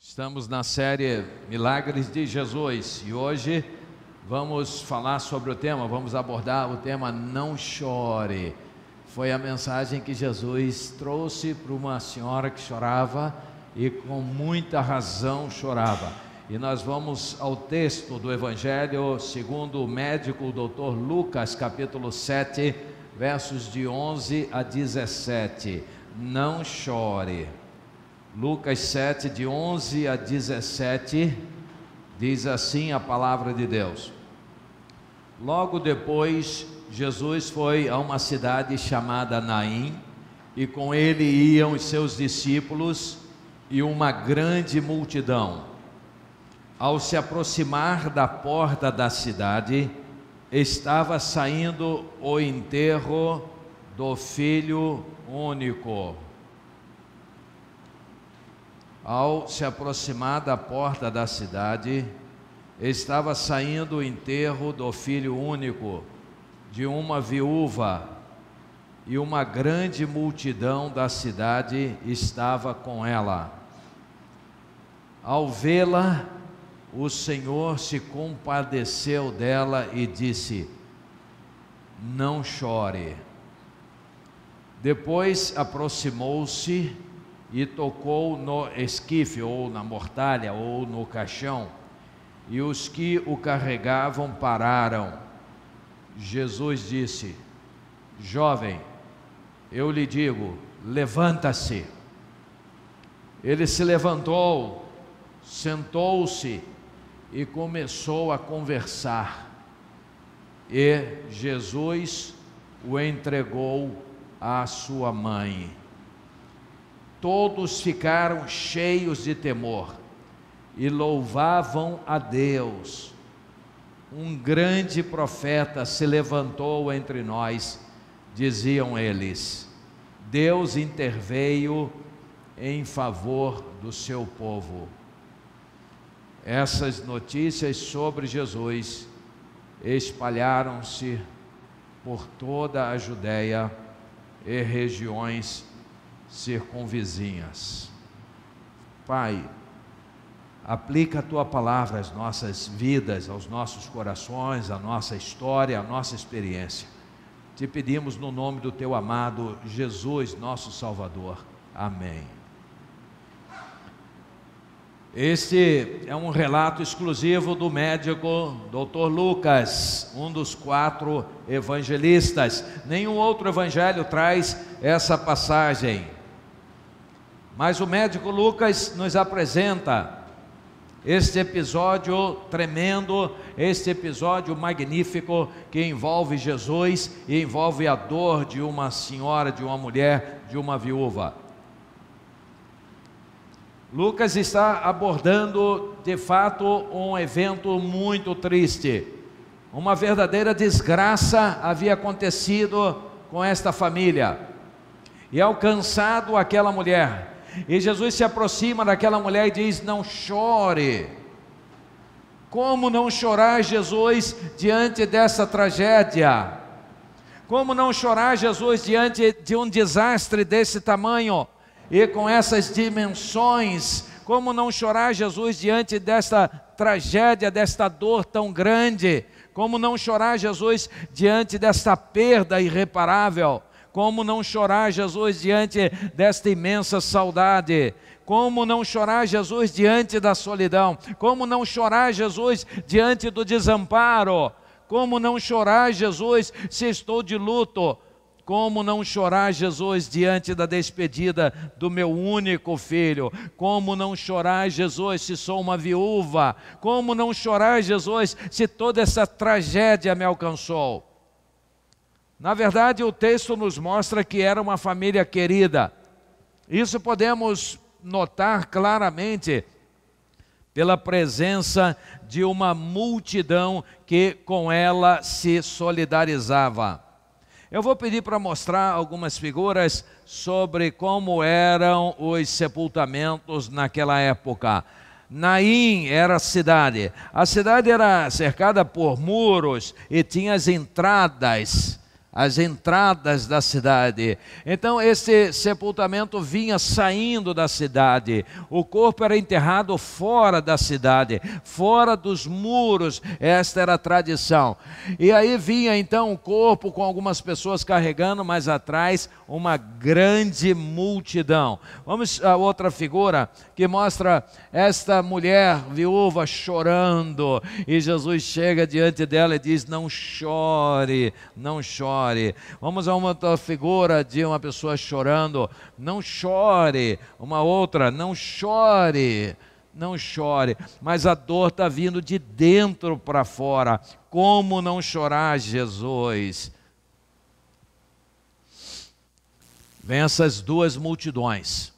Estamos na série Milagres de Jesus e hoje vamos falar sobre o tema, vamos abordar o tema Não Chore. Foi a mensagem que Jesus trouxe para uma senhora que chorava e com muita razão chorava. E nós vamos ao texto do Evangelho segundo o médico Dr. Lucas, capítulo 7, versos de 11 a 17. Não chore. Lucas 7, de 11 a 17, diz assim a palavra de Deus. Logo depois, Jesus foi a uma cidade chamada Naim, e com ele iam os seus discípulos e uma grande multidão. Ao se aproximar da porta da cidade, estava saindo o enterro do filho único. Ao se aproximar da porta da cidade, estava saindo o enterro do filho único de uma viúva, e uma grande multidão da cidade estava com ela. Ao vê-la, o Senhor se compadeceu dela e disse: não chore. Depois aproximou-se e tocou no esquife, ou na mortalha, ou no caixão, e os que o carregavam pararam. Jesus disse: jovem, eu lhe digo, levanta-se. Ele se levantou, sentou-se e começou a conversar, e Jesus o entregou à sua mãe. Todos ficaram cheios de temor e louvavam a Deus. Um grande profeta se levantou entre nós, diziam eles. Deus interveio em favor do seu povo. Essas notícias sobre Jesus espalharam-se por toda a Judéia e regiões circunvizinhas. Pai, aplica a Tua palavra às nossas vidas, aos nossos corações, à nossa história, à nossa experiência. Te pedimos no nome do Teu amado Jesus, nosso Salvador. Amém. Este é um relato exclusivo do médico Dr. Lucas, um dos 4 evangelistas. Nenhum outro evangelho traz essa passagem. Mas o médico Lucas nos apresenta este episódio tremendo, este episódio magnífico que envolve Jesus e envolve a dor de uma senhora, de uma mulher, de uma viúva. Lucas está abordando de fato um evento muito triste. Uma verdadeira desgraça havia acontecido com esta família e alcançado aquela mulher. E Jesus se aproxima daquela mulher e diz: não chore. Como não chorar, Jesus, diante dessa tragédia? Como não chorar, Jesus, diante de um desastre desse tamanho e com essas dimensões? Como não chorar, Jesus, diante desta tragédia, desta dor tão grande? Como não chorar, Jesus, diante desta perda irreparável? Como não chorar, Jesus, diante desta imensa saudade? Como não chorar, Jesus, diante da solidão? Como não chorar, Jesus, diante do desamparo? Como não chorar, Jesus, se estou de luto? Como não chorar, Jesus, diante da despedida do meu único filho? Como não chorar, Jesus, se sou uma viúva? Como não chorar, Jesus, se toda essa tragédia me alcançou? Na verdade, o texto nos mostra que era uma família querida. Isso podemos notar claramente pela presença de uma multidão que com ela se solidarizava. Eu vou pedir para mostrar algumas figuras sobre como eram os sepultamentos naquela época. Naim era a cidade era cercada por muros e tinha as entradas as entradas da cidade. Então esse sepultamento vinha saindo da cidade. O corpo era enterrado fora da cidade, fora dos muros. Esta era a tradição. E aí vinha então o corpo com algumas pessoas carregando, mas atrás uma grande multidão. Vamos a outra figura que mostra esta mulher viúva chorando, e Jesus chega diante dela e diz: não chore, não chore. Vamos a uma outra figura de uma pessoa chorando: não chore. Uma outra: não chore, não chore. Mas a dor está vindo de dentro para fora. Como não chorar, Jesus? Vem essas duas multidões.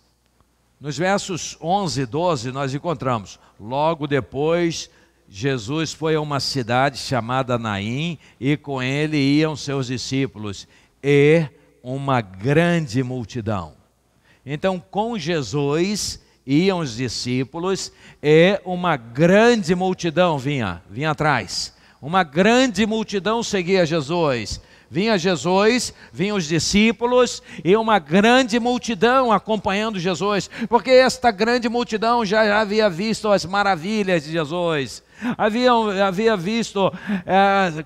Nos versos 11 e 12 nós encontramos: logo depois Jesus foi a uma cidade chamada Naim, e com ele iam seus discípulos e uma grande multidão. Então com Jesus iam os discípulos e uma grande multidão vinha atrás. Uma grande multidão seguia Jesus. Vinha Jesus, vinham os discípulos e uma grande multidão acompanhando Jesus, porque esta grande multidão já havia visto as maravilhas de Jesus. Havia visto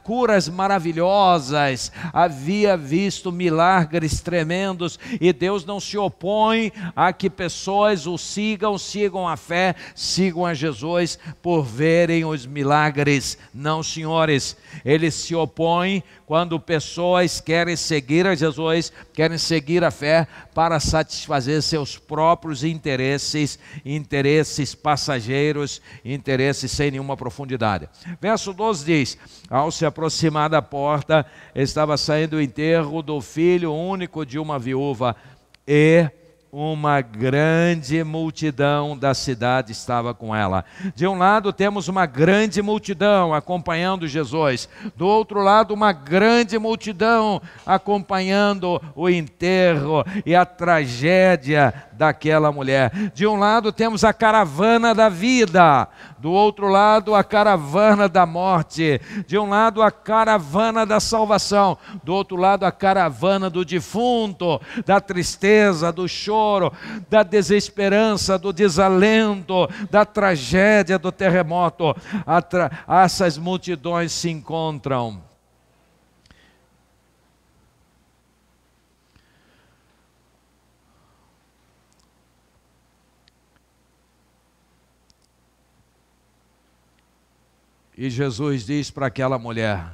curas maravilhosas, havia visto milagres tremendos, e Deus não se opõe a que pessoas o sigam a fé, sigam a Jesus por verem os milagres. Não, senhores, Ele se opõe quando pessoas querem seguir a Jesus, querem seguir a fé para satisfazer seus próprios interesses passageiros, interesses sem nenhuma profundidade. Verso 12 diz: ao se aproximar da porta, estava saindo o enterro do filho único de uma viúva, e uma grande multidão da cidade estava com ela. De um lado temos uma grande multidão acompanhando Jesus, do outro lado uma grande multidão acompanhando o enterro e a tragédia daquela mulher. De um lado temos a caravana da vida, do outro lado a caravana da morte. De um lado a caravana da salvação, do outro lado a caravana do defunto, da tristeza, do choro, da desesperança, do desalento, da tragédia, do terremoto. Essas multidões se encontram. E Jesus diz para aquela mulher: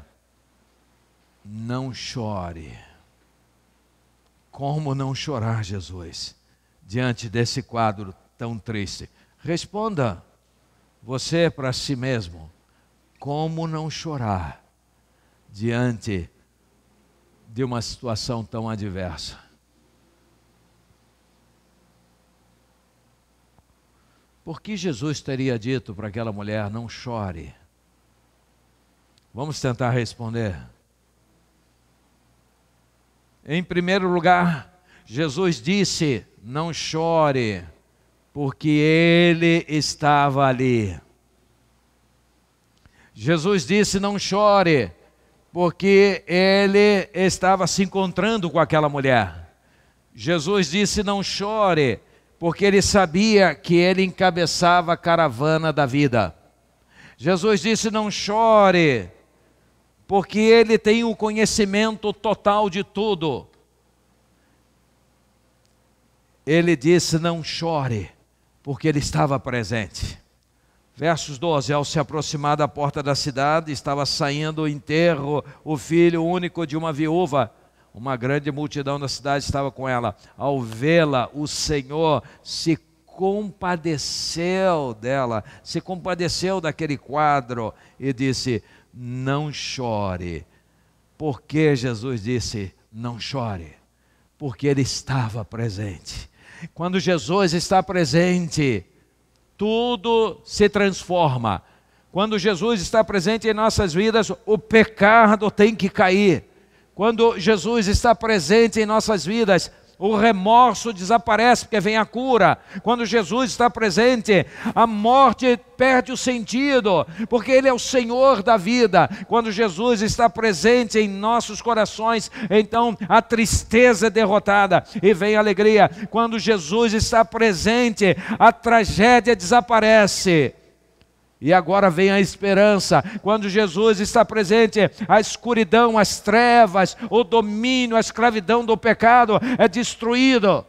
não chore. Como não chorar, Jesus, diante desse quadro tão triste? Responda você para si mesmo: como não chorar diante de uma situação tão adversa? Por que Jesus teria dito para aquela mulher: não chore? Vamos tentar responder. Em primeiro lugar, Jesus disse: não chore, porque Ele estava ali. Jesus disse: não chore, porque Ele estava se encontrando com aquela mulher. Jesus disse: não chore, porque Ele sabia que Ele encabeçava a caravana da vida. Jesus disse: não chore, porque Ele tem o conhecimento total de tudo. Ele disse: não chore, porque Ele estava presente. Versos 12: ao se aproximar da porta da cidade, estava saindo o enterro, o filho único de uma viúva. Uma grande multidão da cidade estava com ela. Ao vê-la, o Senhor se compadeceu dela, se compadeceu daquele quadro e disse: não chore. Por que Jesus disse: não chore? Porque Ele estava presente. Quando Jesus está presente, tudo se transforma. Quando Jesus está presente em nossas vidas, o pecado tem que cair. Quando Jesus está presente em nossas vidas, o remorso desaparece, porque vem a cura. Quando Jesus está presente, a morte perde o sentido, porque Ele é o Senhor da vida. Quando Jesus está presente em nossos corações, então a tristeza é derrotada e vem a alegria. Quando Jesus está presente, a tragédia desaparece. E agora vem a esperança. Quando Jesus está presente, a escuridão, as trevas, o domínio, a escravidão do pecado é destruído.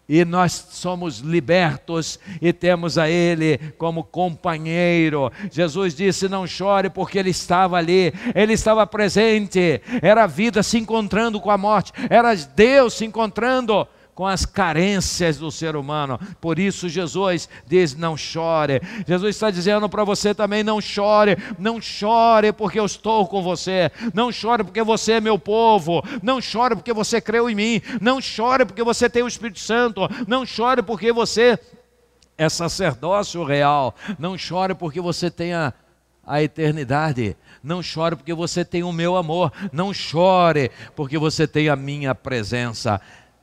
E nós somos libertos e temos a Ele como companheiro. Jesus disse: não chore, porque Ele estava ali, Ele estava presente. Era a vida se encontrando com a morte, era Deus se encontrando com as carências do ser humano. Por isso Jesus diz: não chore. Jesus está dizendo para você também: não chore. Não chore porque eu estou com você. Não chore porque você é meu povo. Não chore porque você creu em mim. Não chore porque você tem o Espírito Santo. Não chore porque você é sacerdócio real. Não chore porque você tem a eternidade. Não chore porque você tem o meu amor. Não chore porque você tem a minha presença.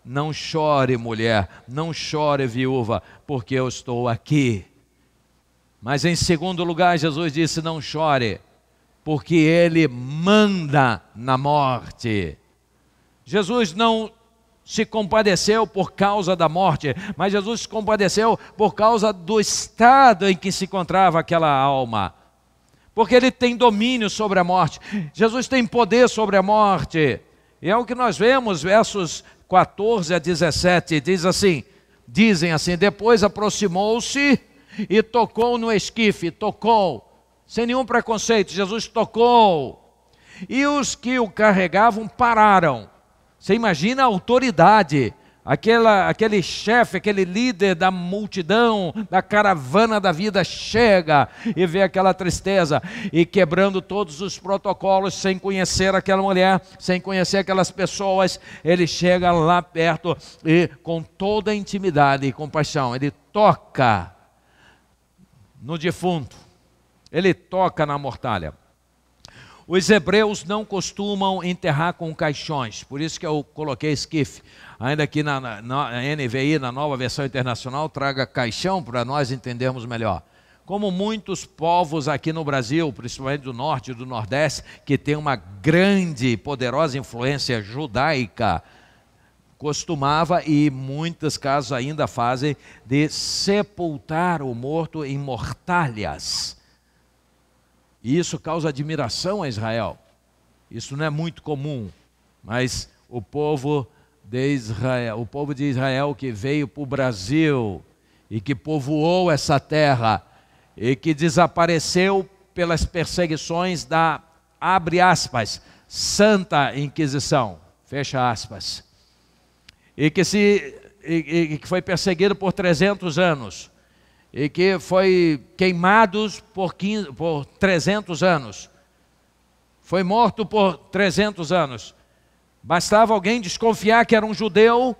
Não chore, mulher, não chore, viúva, porque eu estou aqui. Mas em segundo lugar, Jesus disse: não chore, porque Ele manda na morte. Jesus não se compadeceu por causa da morte, mas Jesus se compadeceu por causa do estado em que se encontrava aquela alma. Porque Ele tem domínio sobre a morte. Jesus tem poder sobre a morte. E é o que nós vemos, versos 14 a 17, dizem assim: depois aproximou-se e tocou no esquife, sem nenhum preconceito, Jesus tocou, e os que o carregavam pararam. Você imagina a autoridade, aquele chefe, aquele líder da multidão, da caravana da vida, chega e vê aquela tristeza, e quebrando todos os protocolos, sem conhecer aquela mulher, sem conhecer aquelas pessoas, ele chega lá perto e com toda a intimidade e compaixão, ele toca no defunto, ele toca na mortalha. Os hebreus não costumam enterrar com caixões, por isso que eu coloquei esquife. Ainda aqui na NVI, na Nova Versão Internacional, traga caixão para nós entendermos melhor. Como muitos povos aqui no Brasil, principalmente do Norte e do Nordeste, que tem uma grande e poderosa influência judaica, costumava, e em muitos casos ainda fazem, de sepultar o morto em mortalhas. E isso causa admiração a Israel. Isso não é muito comum, mas o povo de Israel que veio para o Brasil e que povoou essa terra e que desapareceu pelas perseguições da, abre aspas, Santa Inquisição, fecha aspas, e que foi perseguido por 300 anos, e que foi queimados por 300 anos, foi morto por 300 anos. Bastava alguém desconfiar que era um judeu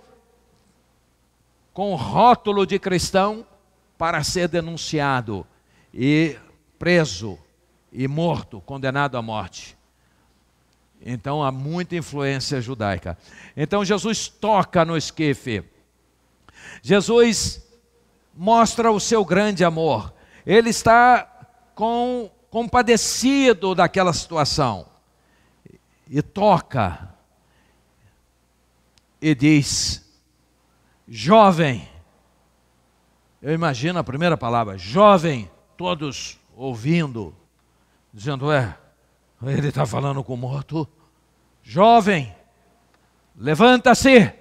com rótulo de cristão para ser denunciado e preso e morto, condenado à morte. Então há muita influência judaica. Então Jesus toca no esquife. Jesus mostra o seu grande amor. Ele está compadecido daquela situação. E toca. E diz: jovem. Eu imagino a primeira palavra, jovem, todos ouvindo, dizendo: ele está falando com o morto. Jovem, levanta-se.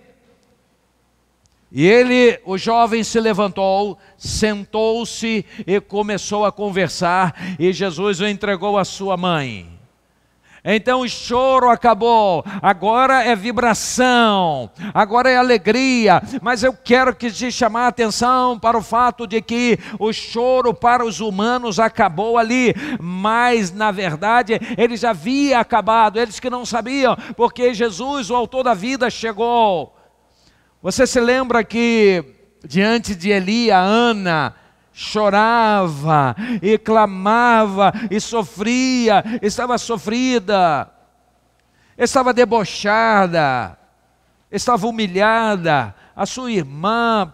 E o jovem se levantou, sentou-se e começou a conversar, e Jesus o entregou à sua mãe. Então o choro acabou, agora é vibração, agora é alegria, mas eu quero te chamar a atenção para o fato de que o choro para os humanos acabou ali, mas na verdade ele já havia acabado, eles que não sabiam, porque Jesus, o autor da vida, chegou. Você se lembra que diante de Eli, a Ana chorava e clamava e sofria, estava sofrida, estava debochada, estava humilhada, a sua irmã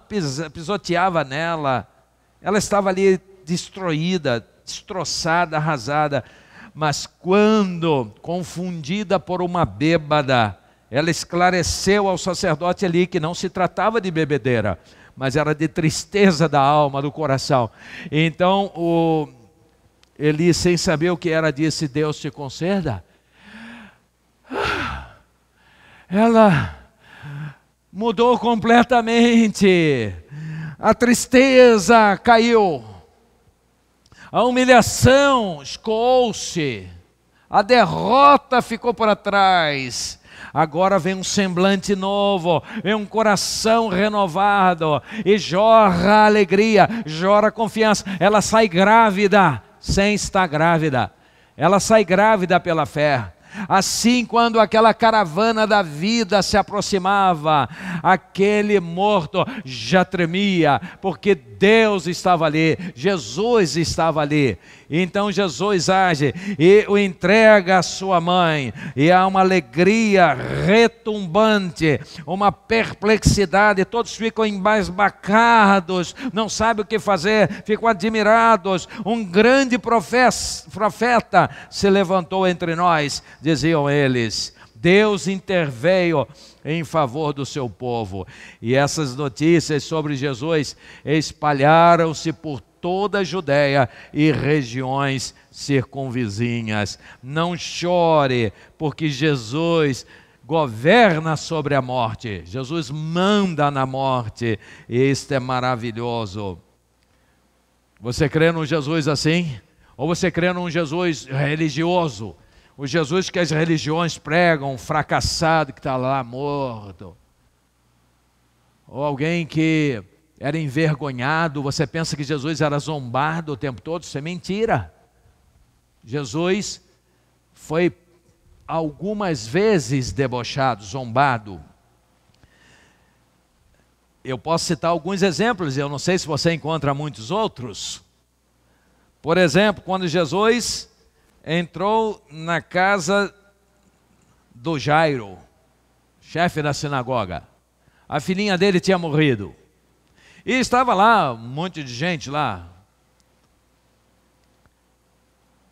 pisoteava nela, ela estava ali destruída, destroçada, arrasada. Mas quando, confundida por uma bêbada, ela esclareceu ao sacerdote ali que não se tratava de bebedeira, mas era de tristeza da alma, do coração. Então Eli, sem saber o que era, disse: Deus te conceda. Ela mudou completamente, a tristeza caiu, a humilhação escoou-se, a derrota ficou para trás. Agora vem um semblante novo, vem um coração renovado, e jorra a alegria, jorra a confiança. Ela sai grávida, sem estar grávida, ela sai grávida pela fé. Assim, quando aquela caravana da vida se aproximava, aquele morto já tremia, porque Deus estava ali, Jesus estava ali. Então Jesus age e o entrega à sua mãe, e há uma alegria retumbante, uma perplexidade, todos ficam embasbacados, não sabem o que fazer, ficam admirados. Um grande profeta se levantou entre nós, diziam eles. Deus interveio em favor do seu povo. E essas notícias sobre Jesus espalharam-se por toda a Judéia e regiões circunvizinhas. Não chore, porque Jesus governa sobre a morte. Jesus manda na morte. E isto é maravilhoso. Você crê num Jesus assim? Ou você crê num Jesus religioso? O Jesus que as religiões pregam, um fracassado que está lá morto. Ou alguém que era envergonhado. Você pensa que Jesus era zombado o tempo todo? Isso é mentira. Jesus foi algumas vezes debochado, zombado. Eu posso citar alguns exemplos, eu não sei se você encontra muitos outros. Por exemplo, quando Jesus entrou na casa do Jairo, chefe da sinagoga. A filhinha dele tinha morrido. E estava lá um monte de gente lá.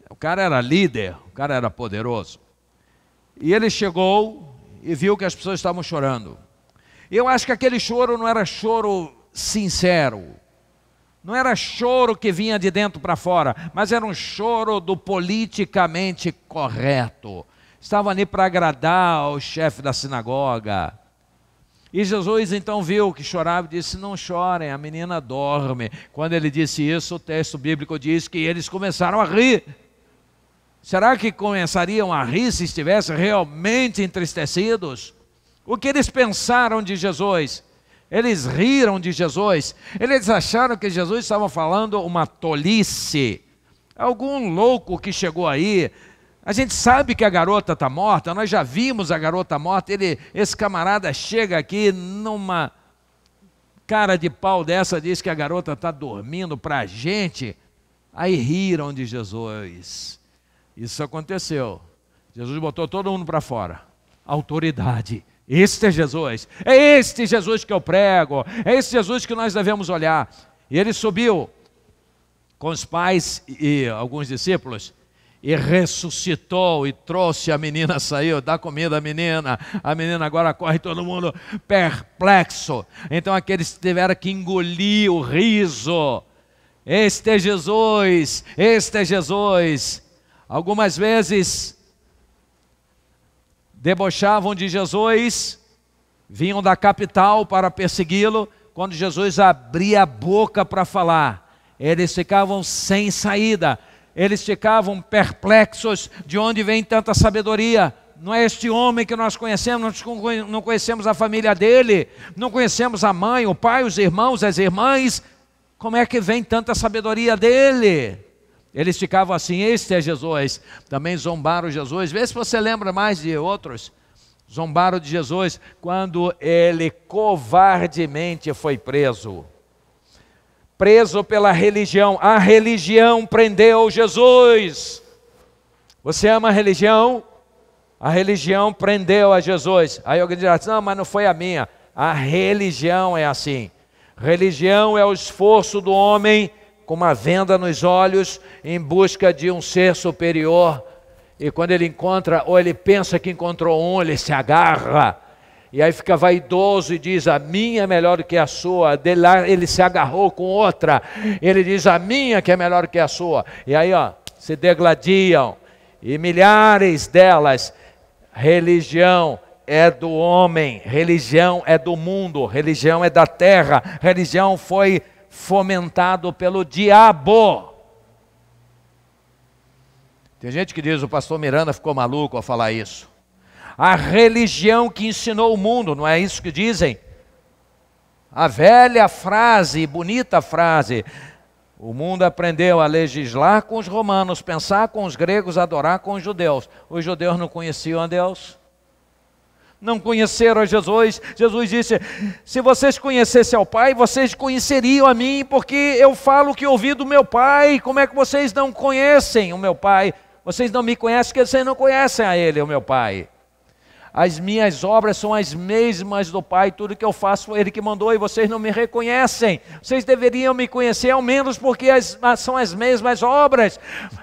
O cara era líder, o cara era poderoso. E ele chegou e viu que as pessoas estavam chorando. Eu acho que aquele choro não era choro sincero. Não era choro que vinha de dentro para fora, mas era um choro do politicamente correto. Estavam ali para agradar o chefe da sinagoga. E Jesus então viu que chorava e disse: não chorem, a menina dorme. Quando ele disse isso, o texto bíblico diz que eles começaram a rir. Será que começariam a rir se estivessem realmente entristecidos? O que eles pensaram de Jesus? Eles riram de Jesus, eles acharam que Jesus estava falando uma tolice. Algum louco que chegou aí, a gente sabe que a garota está morta, nós já vimos a garota morta, esse camarada chega aqui numa cara de pau dessa, diz que a garota está dormindo para a gente, aí riram de Jesus. Isso aconteceu, Jesus botou todo mundo para fora, autoridade. Este é Jesus, é este Jesus que eu prego, é este Jesus que nós devemos olhar. E ele subiu com os pais e alguns discípulos e ressuscitou e trouxe a menina, saiu, dá comida à menina, a menina agora corre, todo mundo perplexo. Então aqueles tiveram que engolir o riso. Este é Jesus, este é Jesus. Algumas vezes debochavam de Jesus, vinham da capital para persegui-lo. Quando Jesus abria a boca para falar, eles ficavam sem saída, eles ficavam perplexos. De onde vem tanta sabedoria? Não é este homem que nós conhecemos, nós não conhecemos a família dele, não conhecemos a mãe, o pai, os irmãos, as irmãs. Como é que vem tanta sabedoria dele? Eles ficavam assim, este é Jesus. Também zombaram Jesus. Vê se você lembra mais de outros. Zombaram de Jesus quando ele covardemente foi preso. Preso pela religião. A religião prendeu Jesus. Você ama a religião? A religião prendeu a Jesus. Aí alguém dirá, não, mas não foi a minha. A religião é assim. Religião é o esforço do homem com uma venda nos olhos em busca de um ser superior. E quando ele encontra, ou ele pensa que encontrou um, ele se agarra. E aí fica vaidoso e diz, a minha é melhor do que a sua. De lá ele se agarrou com outra. Ele diz, a minha que é melhor do que a sua. E aí se degladiam. E milhares delas. Religião é do homem, religião é do mundo, religião é da terra, religião foi fomentado pelo diabo. Tem gente que diz, o pastor Miranda ficou maluco ao falar isso. A religião que ensinou o mundo, não é isso que dizem? A velha frase, bonita frase, o mundo aprendeu a legislar com os romanos, pensar com os gregos, adorar com os judeus. Os judeus não conheciam a Deus. Não conheceram a Jesus. Jesus disse, se vocês conhecessem ao Pai, vocês conheceriam a mim, porque eu falo o que ouvi do meu Pai. Como é que vocês não conhecem o meu Pai? Vocês não me conhecem, porque vocês não conhecem a Ele, o meu Pai. As minhas obras são as mesmas do Pai, tudo que eu faço foi Ele que mandou, e vocês não me reconhecem. Vocês deveriam me conhecer, ao menos porque são as mesmas obras,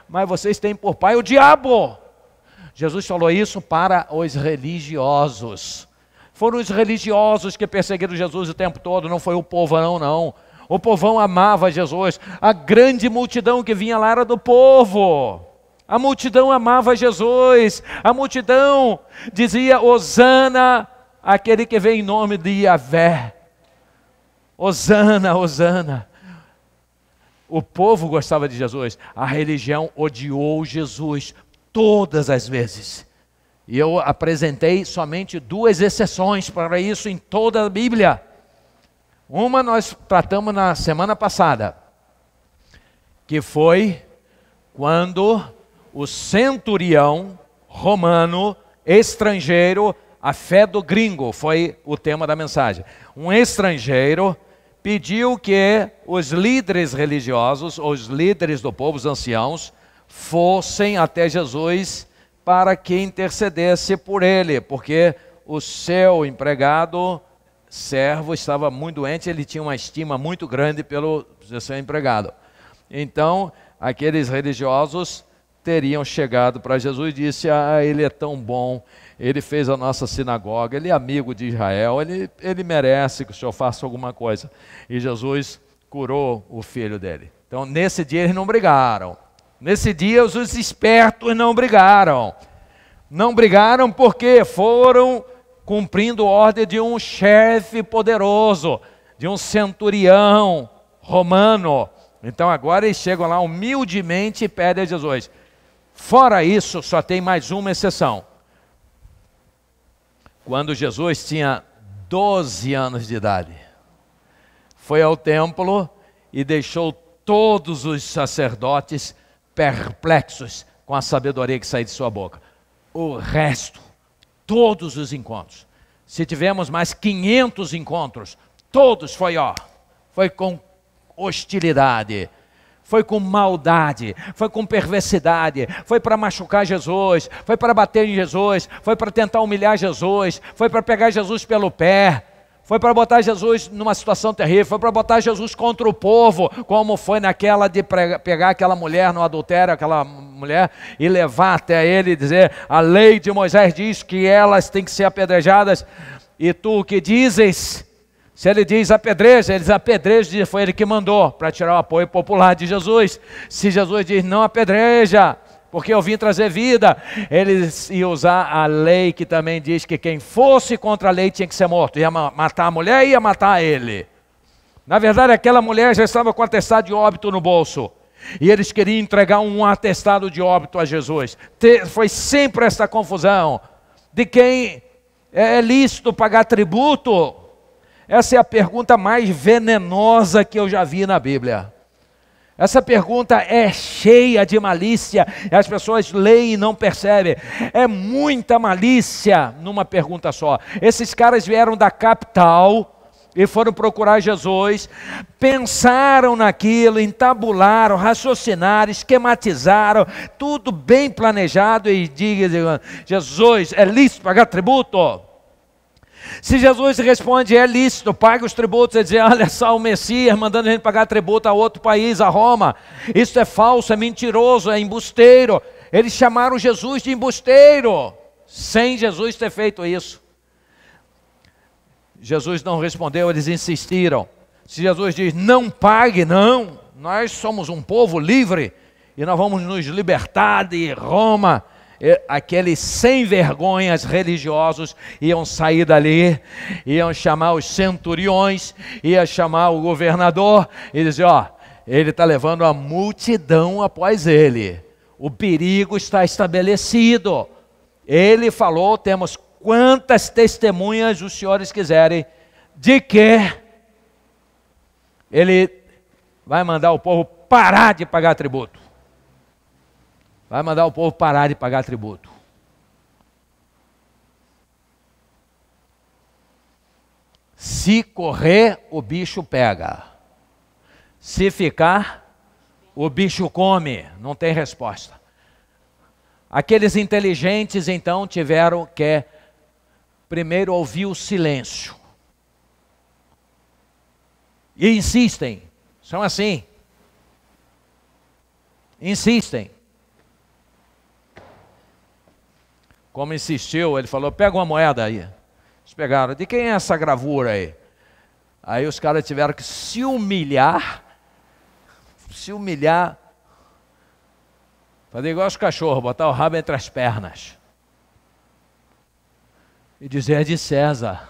mas vocês têm por pai o diabo. Jesus falou isso para os religiosos. Foram os religiosos que perseguiram Jesus o tempo todo, não foi o povão, não. O povão amava Jesus, a grande multidão que vinha lá era do povo. A multidão amava Jesus, a multidão dizia, Hosana, aquele que vem em nome de Yahvé. Hosana, Hosana. O povo gostava de Jesus, a religião odiou Jesus todas as vezes. E eu apresentei somente 2 exceções para isso em toda a Bíblia. Uma nós tratamos na semana passada, que foi quando o centurião romano, estrangeiro, a fé do gringo, foi o tema da mensagem. Um estrangeiro pediu que os líderes religiosos, os líderes do povo, os anciãos, fossem até Jesus para que intercedesse por ele, porque o seu empregado, servo, estava muito doente, ele tinha uma estima muito grande pelo seu empregado. Então, aqueles religiosos teriam chegado para Jesus e disse, ele é tão bom, ele fez a nossa sinagoga, ele é amigo de Israel, ele merece que o Senhor faça alguma coisa. E Jesus curou o filho dele. Então, nesse dia eles não brigaram. Nesse dia os espertos não brigaram. Não brigaram porque foram cumprindo ordem de um chefe poderoso, de um centurião romano. Então agora eles chegam lá humildemente e pedem a Jesus. Fora isso, só tem mais uma exceção. Quando Jesus tinha 12 anos de idade, foi ao templo e deixou todos os sacerdotes perplexos com a sabedoria que saía de sua boca. O resto, todos os encontros, se tivemos mais 500 encontros, todos foi com hostilidade, foi com maldade, foi com perversidade, foi para machucar Jesus, foi para bater em Jesus, foi para tentar humilhar Jesus, foi para pegar Jesus pelo pé, foi para botar Jesus numa situação terrível, foi para botar Jesus contra o povo, como foi naquela de pegar aquela mulher no adultério, aquela mulher, e levar até ele e dizer, a lei de Moisés diz que elas têm que ser apedrejadas, e tu o que dizes? Se ele diz apedreja, eles apedrejam, foi ele que mandou, para tirar o apoio popular de Jesus. Se Jesus diz não apedreja, porque eu vim trazer vida, eles iam usar a lei que também diz que quem fosse contra a lei tinha que ser morto. Ia matar a mulher e ia matar ele. Na verdade, aquela mulher já estava com atestado de óbito no bolso. E eles queriam entregar um atestado de óbito a Jesus. Foi sempre essa confusão de quem é lícito pagar tributo. Essa é a pergunta mais venenosa que eu já vi na Bíblia. Essa pergunta é cheia de malícia, e as pessoas leem e não percebem. É muita malícia numa pergunta só. Esses caras vieram da capital, e foram procurar Jesus, pensaram naquilo, entabularam, raciocinaram, esquematizaram, tudo bem planejado, e digam: Jesus, é lícito pagar tributo? Se Jesus responde: é lícito, paga os tributos, ele diz: olha só o Messias mandando a gente pagar tributo a outro país, a Roma, isso é falso, é mentiroso, é embusteiro. Eles chamaram Jesus de embusteiro, sem Jesus ter feito isso. Jesus não respondeu, eles insistiram. Se Jesus diz: não pague, não, nós somos um povo livre e nós vamos nos libertar de Roma. Aqueles sem vergonhas religiosos iam sair dali, iam chamar os centuriões, iam chamar o governador e dizer: ó, ele está levando a multidão após ele, o perigo está estabelecido. Ele falou, temos quantas testemunhas os senhores quiserem, de que ele vai mandar o povo parar de pagar tributo. Vai mandar o povo parar de pagar tributo. Se correr, o bicho pega. Se ficar, o bicho come. Não tem resposta. Aqueles inteligentes, então, tiveram que primeiro ouvir o silêncio. E insistem. São assim. Insistem. Como insistiu, ele falou: pega uma moeda aí. Eles pegaram: de quem é essa gravura aí? Aí os caras tiveram que se humilhar, fazer igual os cachorros, botar o rabo entre as pernas e dizer: é de César.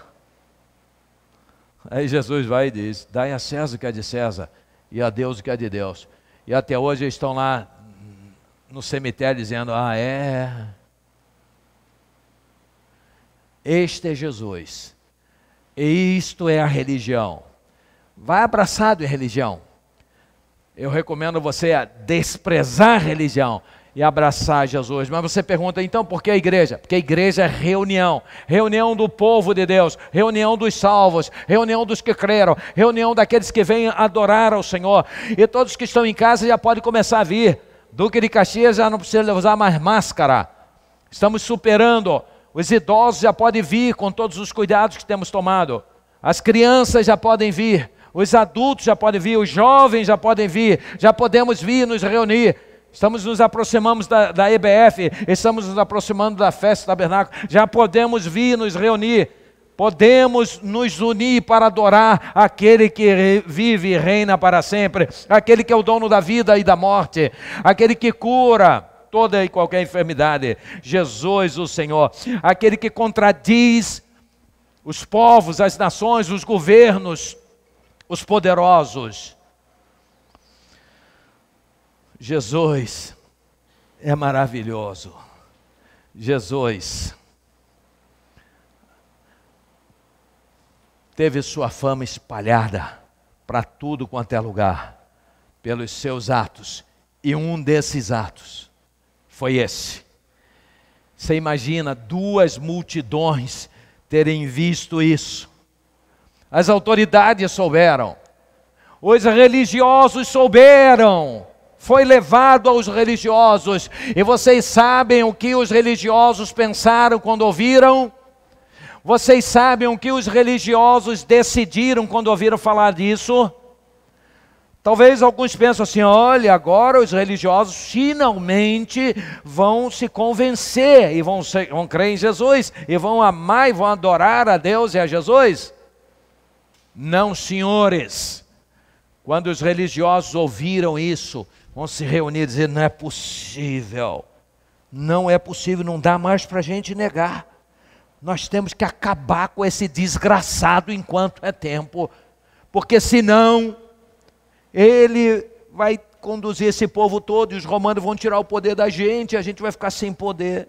Aí Jesus vai e diz: dai a César o que é de César e a Deus o que é de Deus. E até hoje eles estão lá no cemitério dizendo: ah, é... Este é Jesus, e isto é a religião. Vai abraçado em religião. Eu recomendo você a desprezar a religião e abraçar Jesus. Mas você pergunta: então por que a igreja? Porque a igreja é reunião. Reunião do povo de Deus, reunião dos salvos, reunião dos que creram, reunião daqueles que vêm adorar ao Senhor. E todos que estão em casa já podem começar a vir. Duque de Caxias já não precisa usar mais máscara. Estamos superando. Os idosos já podem vir com todos os cuidados que temos tomado. As crianças já podem vir. Os adultos já podem vir. Os jovens já podem vir. Já podemos vir nos reunir. Estamos nos aproximando da EBF. Estamos nos aproximando da Festa do Tabernáculo. Já podemos vir nos reunir. Podemos nos unir para adorar aquele que vive e reina para sempre. Aquele que é o dono da vida e da morte. Aquele que cura toda e qualquer enfermidade. Jesus o Senhor, aquele que contradiz os povos, as nações, os governos, os poderosos. Jesus é maravilhoso. Jesus teve sua fama espalhada para tudo quanto é lugar, pelos seus atos, e um desses atos foi esse. Você imagina 2 multidões terem visto isso. As autoridades souberam. Os religiosos souberam. Foi levado aos religiosos. E vocês sabem o que os religiosos pensaram quando ouviram? Vocês sabem o que os religiosos decidiram quando ouviram falar disso? Talvez alguns pensem assim: olha, agora os religiosos finalmente vão se convencer e vão crer em Jesus e vão amar e vão adorar a Deus e a Jesus. Não, senhores. Quando os religiosos ouviram isso, vão se reunir e dizer: não é possível, não é possível, não dá mais para a gente negar. Nós temos que acabar com esse desgraçado enquanto é tempo, porque senão ele vai conduzir esse povo todo e os romanos vão tirar o poder da gente, e a gente vai ficar sem poder.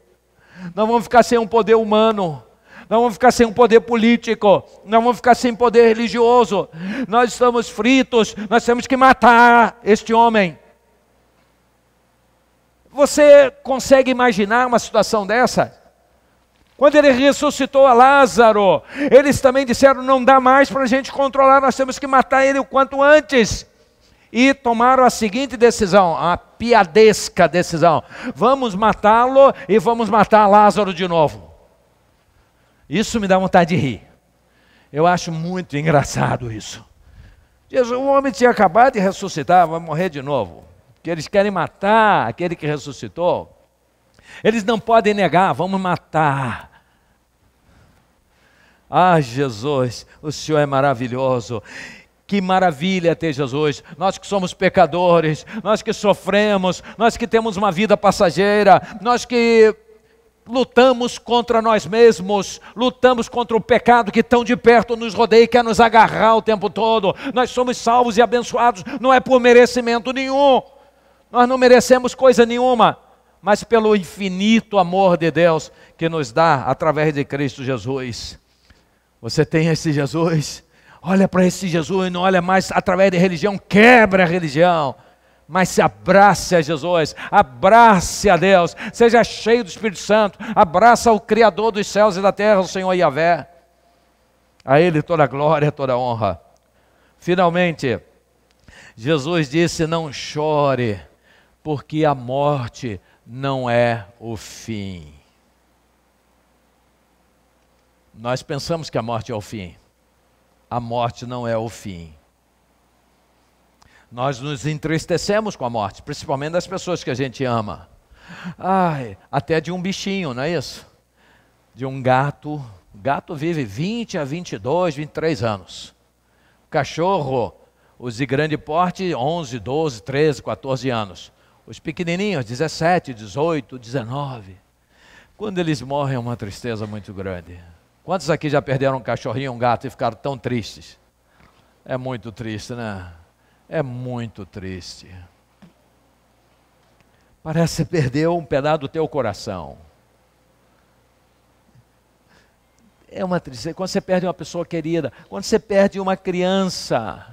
Nós vamos ficar sem um poder humano, nós vamos ficar sem um poder político, nós vamos ficar sem poder religioso. Nós estamos fritos, nós temos que matar este homem. Você consegue imaginar uma situação dessa? Quando ele ressuscitou a Lázaro, eles também disseram, não dá mais para a gente controlar, nós temos que matar ele o quanto antes. E tomaram a seguinte decisão, a piadesca decisão: vamos matá-lo e vamos matar Lázaro de novo. Isso me dá vontade de rir. Eu acho muito engraçado isso. Jesus, o homem tinha acabado de ressuscitar, vai morrer de novo. Porque eles querem matar aquele que ressuscitou. Eles não podem negar, vamos matar. Ah, Jesus, o Senhor é maravilhoso. Que maravilha ter Jesus. Nós que somos pecadores, nós que sofremos, nós que temos uma vida passageira, nós que lutamos contra nós mesmos, lutamos contra o pecado que tão de perto nos rodeia e quer nos agarrar o tempo todo. Nós somos salvos e abençoados, não é por merecimento nenhum. Nós não merecemos coisa nenhuma, mas pelo infinito amor de Deus que nos dá através de Cristo Jesus. Você tem esse Jesus? Olha para esse Jesus, não olha mais através de religião, quebra a religião, mas se abrace a Jesus, abrace a Deus, seja cheio do Espírito Santo, abraça o Criador dos céus e da terra, o Senhor Yahvé. A Ele toda a glória, toda a honra. Finalmente, Jesus disse, não chore, porque a morte não é o fim. Nós pensamos que a morte é o fim. A morte não é o fim. Nós nos entristecemos com a morte, principalmente das pessoas que a gente ama. Ai, até de um bichinho, não é isso? De um gato. O gato vive 20 a 22, 23 anos. O cachorro, os de grande porte, 11, 12, 13, 14 anos. Os pequenininhos, 17, 18, 19. Quando eles morrem é uma tristeza muito grande. Quantos aqui já perderam um cachorrinho, um gato e ficaram tão tristes? É muito triste, né? É muito triste. Parece que você perdeu um pedaço do teu coração. É uma tristeza. Quando você perde uma pessoa querida, quando você perde uma criança.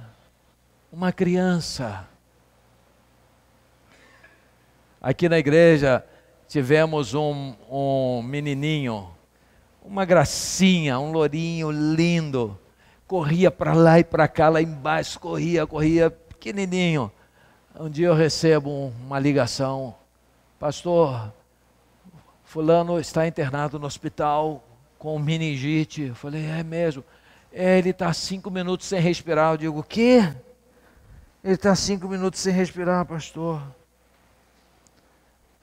Aqui na igreja tivemos um menininho, uma gracinha, um lourinho lindo, corria para lá e para cá, lá embaixo, corria, pequenininho. Um dia eu recebo uma ligação, pastor, fulano está internado no hospital com meningite. Eu falei, é mesmo? Ele está 5 minutos sem respirar. Eu digo, o quê? Ele está 5 minutos sem respirar, pastor. Eu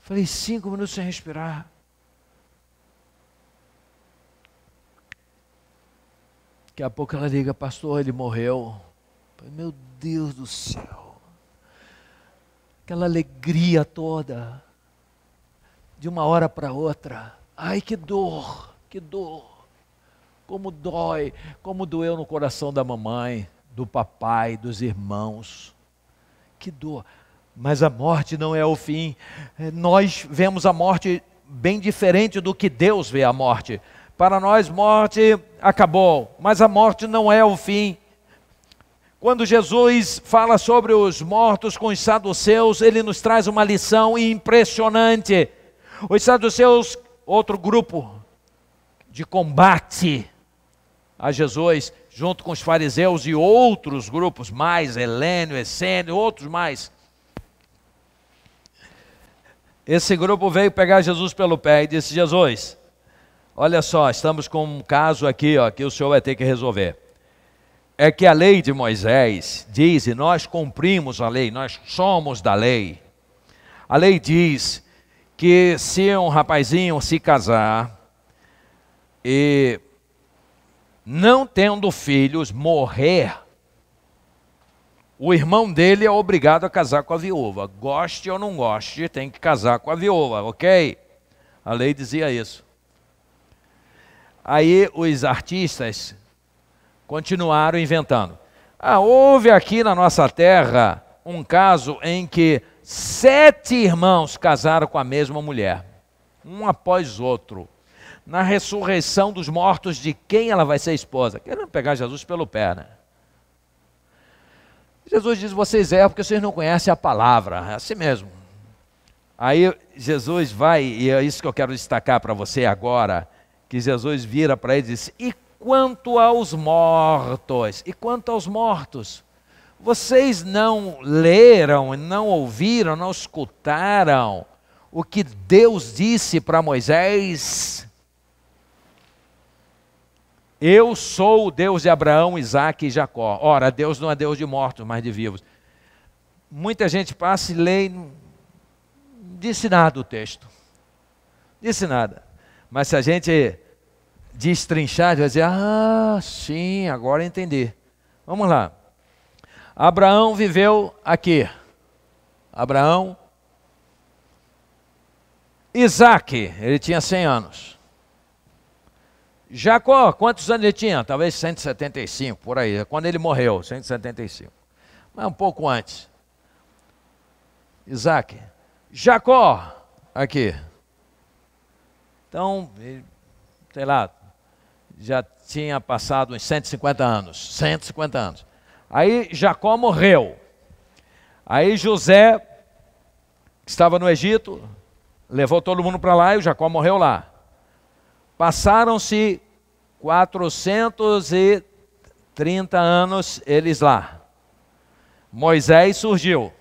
falei, 5 minutos sem respirar. Daqui a pouco ela liga, pastor, ele morreu. Falei, meu Deus do céu. Aquela alegria toda, de uma hora para outra. Ai, que dor, que dor. Como dói, como doeu no coração da mamãe, do papai, dos irmãos. Que dor. Mas a morte não é o fim. Nós vemos a morte bem diferente do que Deus vê a morte. Para nós, morte acabou, mas a morte não é o fim. Quando Jesus fala sobre os mortos com os saduceus, ele nos traz uma lição impressionante. Os saduceus, outro grupo de combate a Jesus, junto com os fariseus e outros grupos mais, Helênio, Essênio, outros mais. Esse grupo veio pegar Jesus pelo pé e disse, Jesus, olha só, estamos com um caso aqui, ó, que o senhor vai ter que resolver. É que a lei de Moisés diz, e nós cumprimos a lei, nós somos da lei. A lei diz que se um rapazinho se casar e não tendo filhos morrer, o irmão dele é obrigado a casar com a viúva. Goste ou não goste, tem que casar com a viúva, ok? A lei dizia isso. Aí os artistas continuaram inventando. Houve aqui na nossa terra um caso em que 7 irmãos casaram com a mesma mulher, um após outro. Na ressurreição dos mortos, de quem ela vai ser esposa? Querendo pegar Jesus pelo pé, né? Jesus diz, vocês erram porque vocês não conhecem a palavra, é assim mesmo. Aí Jesus vai, e é isso que eu quero destacar para você agora, que Jesus vira para ele e disse: e quanto aos mortos? E quanto aos mortos? Vocês não leram, não ouviram, não escutaram o que Deus disse para Moisés? Eu sou o Deus de Abraão, Isaque e Jacó. Ora, Deus não é Deus de mortos, mas de vivos. Muita gente passa e lê e não disse nada o texto. Disse nada. Mas se a gente destrinchar, vai dizer: ah, sim, agora entendi. Vamos lá. Abraão viveu aqui. Abraão. Isaque, ele tinha 100 anos. Jacó, quantos anos ele tinha? Talvez 175, por aí. Quando ele morreu, 175. Mas um pouco antes. Isaque. Jacó, aqui. Então, sei lá, já tinha passado uns 150 anos. 150 anos. Aí Jacó morreu. Aí José, que estava no Egito, levou todo mundo para lá e o Jacó morreu lá. Passaram-se 430 anos eles lá. Moisés surgiu.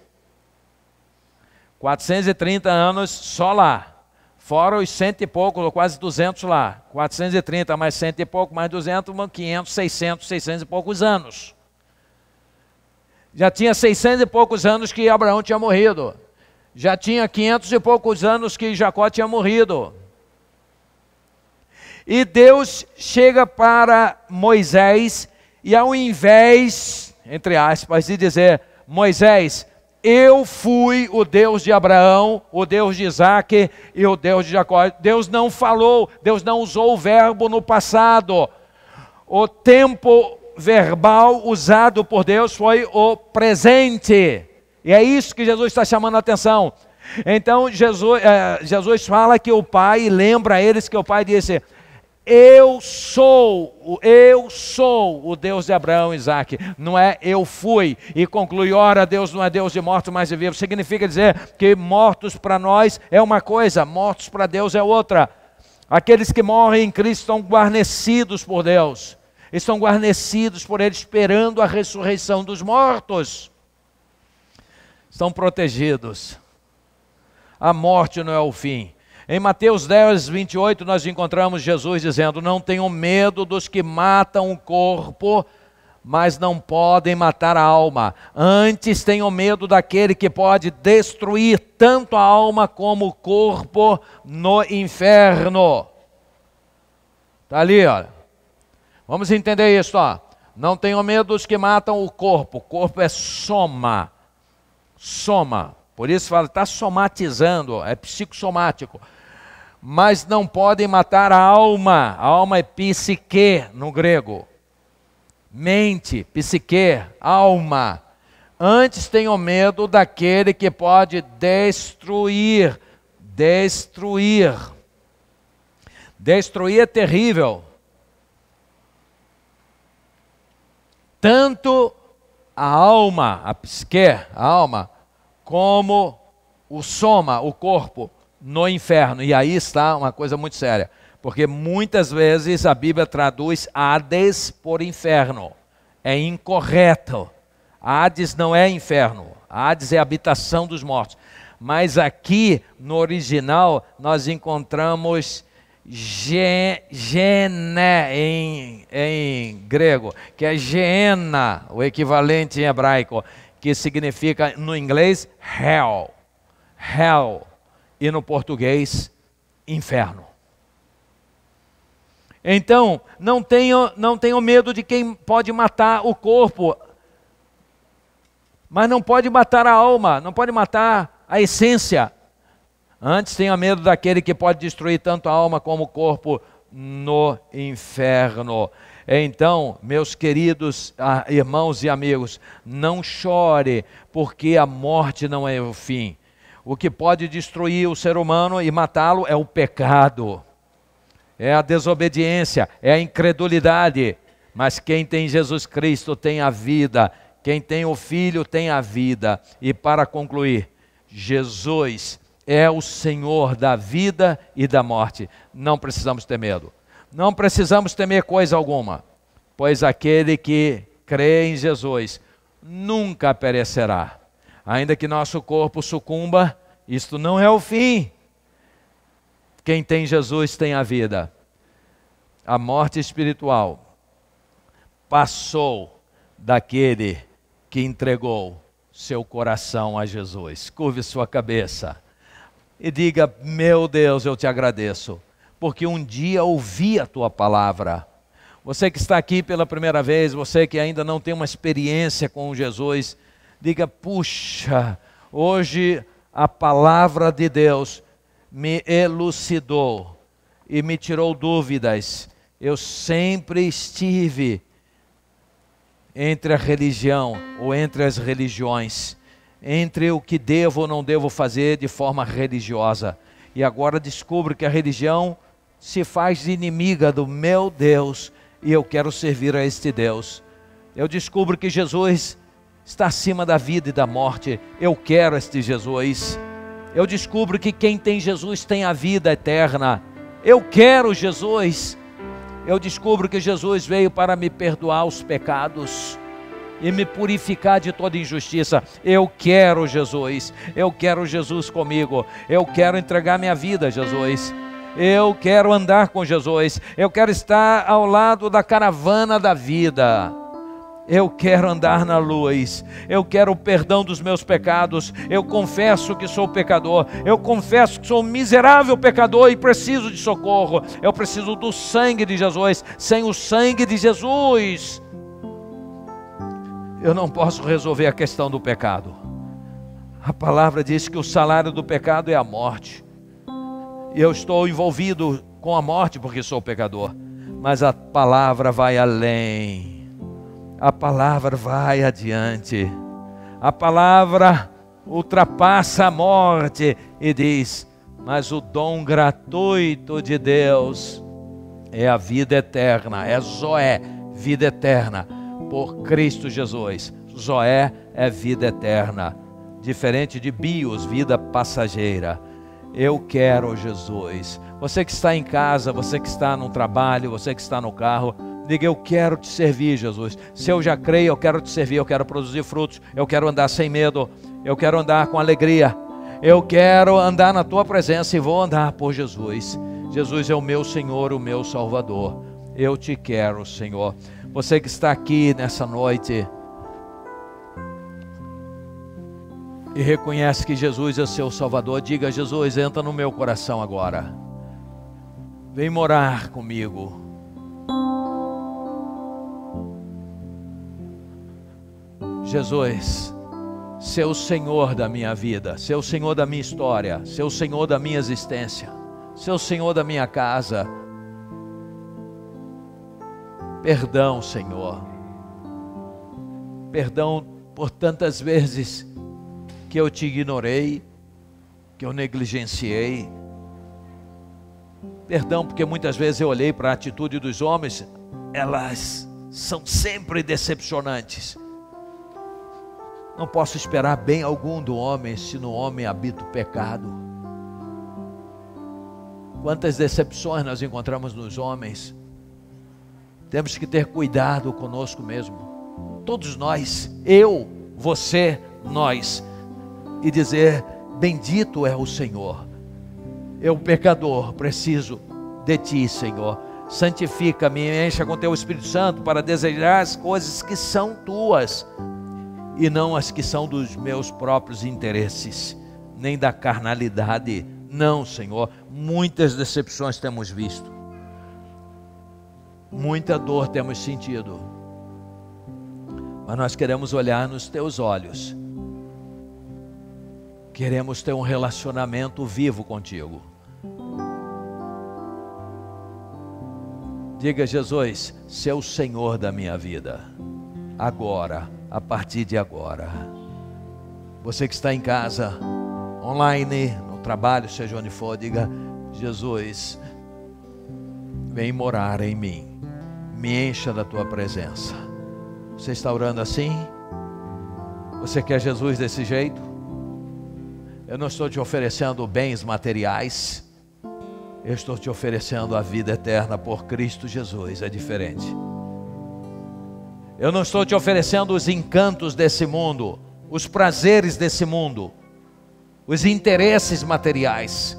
430 anos só lá. Fora os 100 e poucos, ou quase 200 lá. 430 mais 100 e pouco, mais 200, 500, 600 e poucos anos. Já tinha 600 e poucos anos que Abraão tinha morrido. Já tinha 500 e poucos anos que Jacó tinha morrido. E Deus chega para Moisés e ao invés, entre aspas, de dizer: Moisés, eu fui o Deus de Abraão, o Deus de Isaque e o Deus de Jacó. Deus não falou, Deus não usou o verbo no passado. O tempo verbal usado por Deus foi o presente. E é isso que Jesus está chamando a atenção. Então Jesus fala que o Pai, lembra a eles que o Pai disse: eu sou o Deus de Abraão e Isaque, não é eu fui. E conclui: ora, Deus não é Deus de mortos, mas de vivos. Significa dizer que mortos para nós é uma coisa, mortos para Deus é outra. Aqueles que morrem em Cristo estão guarnecidos por Deus, estão guarnecidos por Ele, esperando a ressurreição dos mortos. Estão protegidos. A morte não é o fim. Em Mateus 10, 28, nós encontramos Jesus dizendo: não tenham medo dos que matam o corpo, mas não podem matar a alma. Antes tenham medo daquele que pode destruir tanto a alma como o corpo no inferno. Está ali, olha. Vamos entender isso, ó. Não tenham medo dos que matam o corpo. O corpo é soma. Soma. Por isso fala, está somatizando, é psicossomático. Mas não podem matar a alma. A alma é psique no grego. Mente, psique, alma. Antes tenham medo daquele que pode destruir. Destruir. Destruir é terrível. Tanto a alma, a psique, a alma, como o soma, o corpo, no inferno. E aí está uma coisa muito séria, porque muitas vezes a Bíblia traduz Hades por inferno. É incorreto. Hades não é inferno. Hades é a habitação dos mortos. Mas aqui, no original, nós encontramos Gene em grego, que é Geena, o equivalente em hebraico, que significa no inglês hell, hell, e no português inferno. Então, não tenham medo de quem pode matar o corpo, mas não pode matar a alma, não pode matar a essência. Antes tenha medo daquele que pode destruir tanto a alma como o corpo no inferno. Então, meus queridos irmãos e amigos, não chore, porque a morte não é o fim. O que pode destruir o ser humano e matá-lo é o pecado, é a desobediência, é a incredulidade. Mas quem tem Jesus Cristo tem a vida, quem tem o Filho tem a vida. E para concluir, Jesus é o Senhor da vida e da morte. Não precisamos ter medo. Não precisamos temer coisa alguma, pois aquele que crê em Jesus nunca perecerá. Ainda que nosso corpo sucumba, isto não é o fim. Quem tem Jesus tem a vida. A morte espiritual passou daquele que entregou seu coração a Jesus. Curve sua cabeça e diga: meu Deus, eu te agradeço, porque um dia ouvi a tua palavra. Você que está aqui pela primeira vez, você que ainda não tem uma experiência com Jesus, diga: puxa, hoje a palavra de Deus me elucidou e me tirou dúvidas. Eu sempre estive entre a religião ou entre as religiões, entre o que devo ou não devo fazer de forma religiosa. E agora descubro que a religião se faz inimiga do meu Deus e eu quero servir a este Deus. Eu descubro que Jesus está acima da vida e da morte. Eu quero este Jesus. Eu descubro que quem tem Jesus tem a vida eterna. Eu quero Jesus. Eu descubro que Jesus veio para me perdoar os pecados e me purificar de toda injustiça. Eu quero Jesus. Eu quero Jesus comigo. Eu quero entregar minha vida a Jesus. Eu quero andar com Jesus. Eu quero estar ao lado da caravana da vida. Eu quero andar na luz. Eu quero o perdão dos meus pecados. Eu confesso que sou pecador. Eu confesso que sou um miserável pecador e preciso de socorro. Eu preciso do sangue de Jesus. Sem o sangue de Jesus, eu não posso resolver a questão do pecado. A palavra diz que o salário do pecado é a morte. E eu estou envolvido com a morte porque sou pecador. Mas a palavra vai além. A palavra vai adiante. A palavra ultrapassa a morte e diz: mas o dom gratuito de Deus é a vida eterna, é Zoé, vida eterna, por Cristo Jesus. Zoé é vida eterna, diferente de bios, vida passageira. Eu quero Jesus. Você que está em casa, você que está no trabalho, você que está no carro, diga: eu quero te servir, Jesus. Se eu já creio, eu quero te servir, eu quero produzir frutos, eu quero andar sem medo, eu quero andar com alegria, eu quero andar na tua presença e vou andar por Jesus. Jesus é o meu Senhor, o meu Salvador. Eu te quero, Senhor. Você que está aqui nessa noite e reconhece que Jesus é seu Salvador, diga: Jesus, entra no meu coração agora. Vem morar comigo. Jesus, ser o Senhor da minha vida, ser o Senhor da minha história, ser o Senhor da minha existência, ser o Senhor da minha casa. Perdão, Senhor. Perdão por tantas vezes que eu te ignorei, que eu negligenciei. Perdão porque muitas vezes eu olhei para a atitude dos homens, elas são sempre decepcionantes. Não posso esperar bem algum do homem se no homem habita o pecado. Quantas decepções nós encontramos nos homens. Temos que ter cuidado conosco mesmo. Todos nós, eu, você, nós. E dizer: bendito é o Senhor. Eu, pecador, preciso de ti, Senhor. Santifica-me, encha com teu Espírito Santo para desejar as coisas que são tuas e não as que são dos meus próprios interesses, nem da carnalidade. Não, Senhor. Muitas decepções temos visto, muita dor temos sentido, mas nós queremos olhar nos teus olhos. Queremos ter um relacionamento vivo contigo. Diga: Jesus, ser o Senhor da minha vida, agora, a partir de agora. Você que está em casa, online, no trabalho, seja onde for, diga: Jesus, vem morar em mim, me encha da tua presença. Você está orando assim? Você quer Jesus desse jeito? Eu não estou te oferecendo bens materiais, Eu estou te oferecendo a vida eterna por Cristo Jesus. É diferente. Eu não estou te oferecendo os encantos desse mundo, os prazeres desse mundo, os interesses materiais,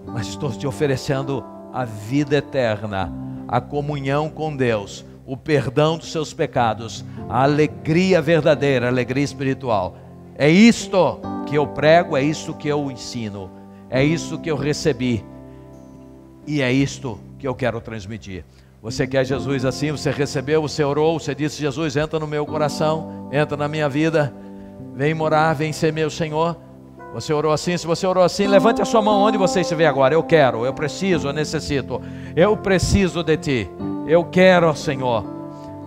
mas estou te oferecendo a vida eterna, a comunhão com Deus, o perdão dos seus pecados, a alegria verdadeira, a alegria espiritual. É isto que eu prego, é isto que eu ensino, é isto que eu recebi, e é isto que eu quero transmitir. Você quer Jesus assim? Você recebeu, você orou, você disse: Jesus, entra no meu coração, entra na minha vida, vem morar, vem ser meu Senhor. Você orou assim? Se você orou assim, levante a sua mão onde você estiver agora. Eu quero, eu preciso, eu necessito, eu preciso de Ti, eu quero, Senhor.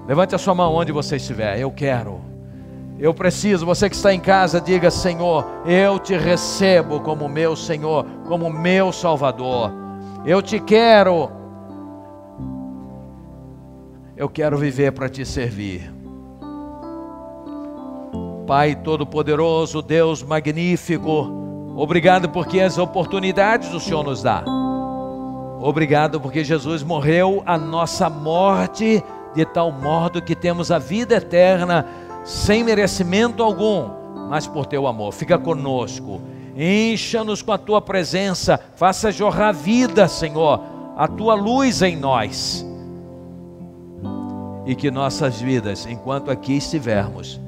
Levante a sua mão onde você estiver. Eu quero, eu preciso. Você que está em casa, diga: Senhor, eu te recebo como meu Senhor, como meu Salvador. Eu te quero. Eu quero viver para te servir. Pai Todo-Poderoso, Deus magnífico, obrigado porque as oportunidades o Senhor nos dá. Obrigado porque Jesus morreu a nossa morte, de tal modo que temos a vida eterna, sem merecimento algum, mas por teu amor. Fica conosco, encha-nos com a tua presença, faça jorrar vida, Senhor, a tua luz em nós. E que nossas vidas, enquanto aqui estivermos,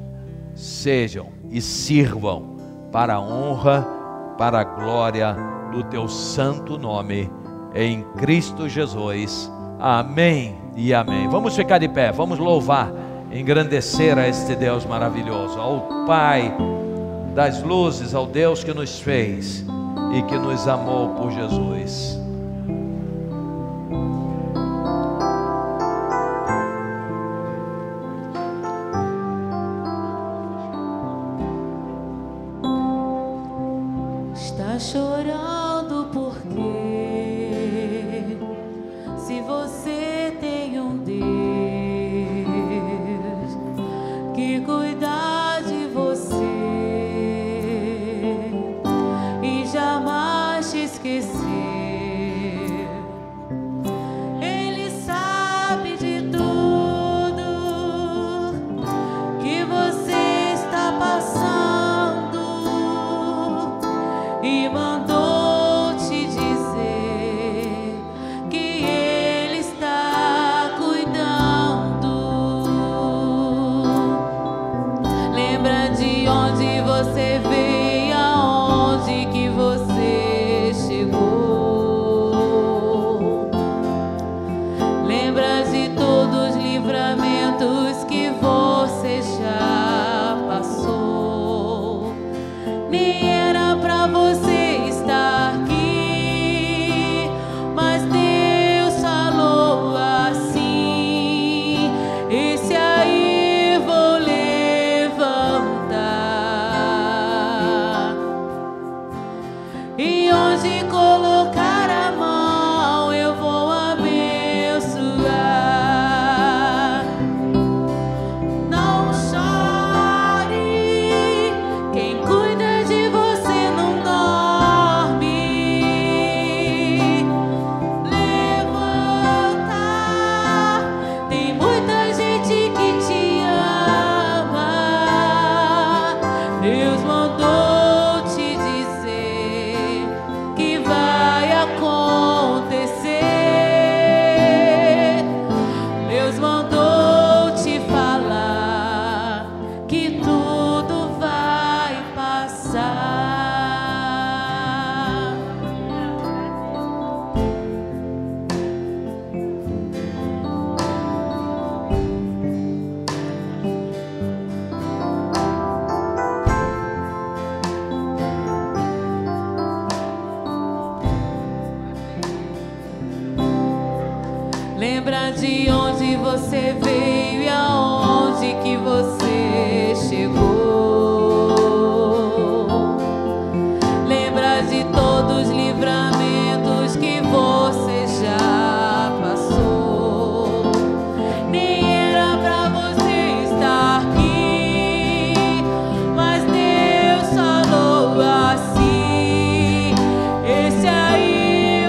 sejam e sirvam para a honra, para a glória do teu santo nome, em Cristo Jesus. Amém e amém. Vamos ficar de pé, vamos louvar, engrandecer a este Deus maravilhoso, ao Pai das luzes, ao Deus que nos fez e que nos amou por Jesus. Chorando porque se você tem um Deus que cuida de você e jamais te esquecer, Ele sabe de tudo que você está passando e mandou te dizer que Ele está cuidando. Lembra de onde você veio, aonde que você chegou. Lembra de todos os livramentos que você já passou. Nem era pra você estar aqui, mas Deus falou assim: esse aí vou levantar, e onde colocar a mão eu vou abençoar. Não chore, quem cuida de você não dorme. Levanta, tem muita gente que te ama. Deus mandou te dizer que vai acontecer. Deus mandou te falar que tudo vai passar. Lembra de onde você veio e aonde que você chegou. Lembra de todos os livramentos que você já passou. Nem era pra você estar aqui, mas Deus falou assim: esse aí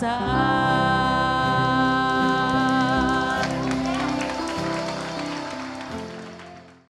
passar.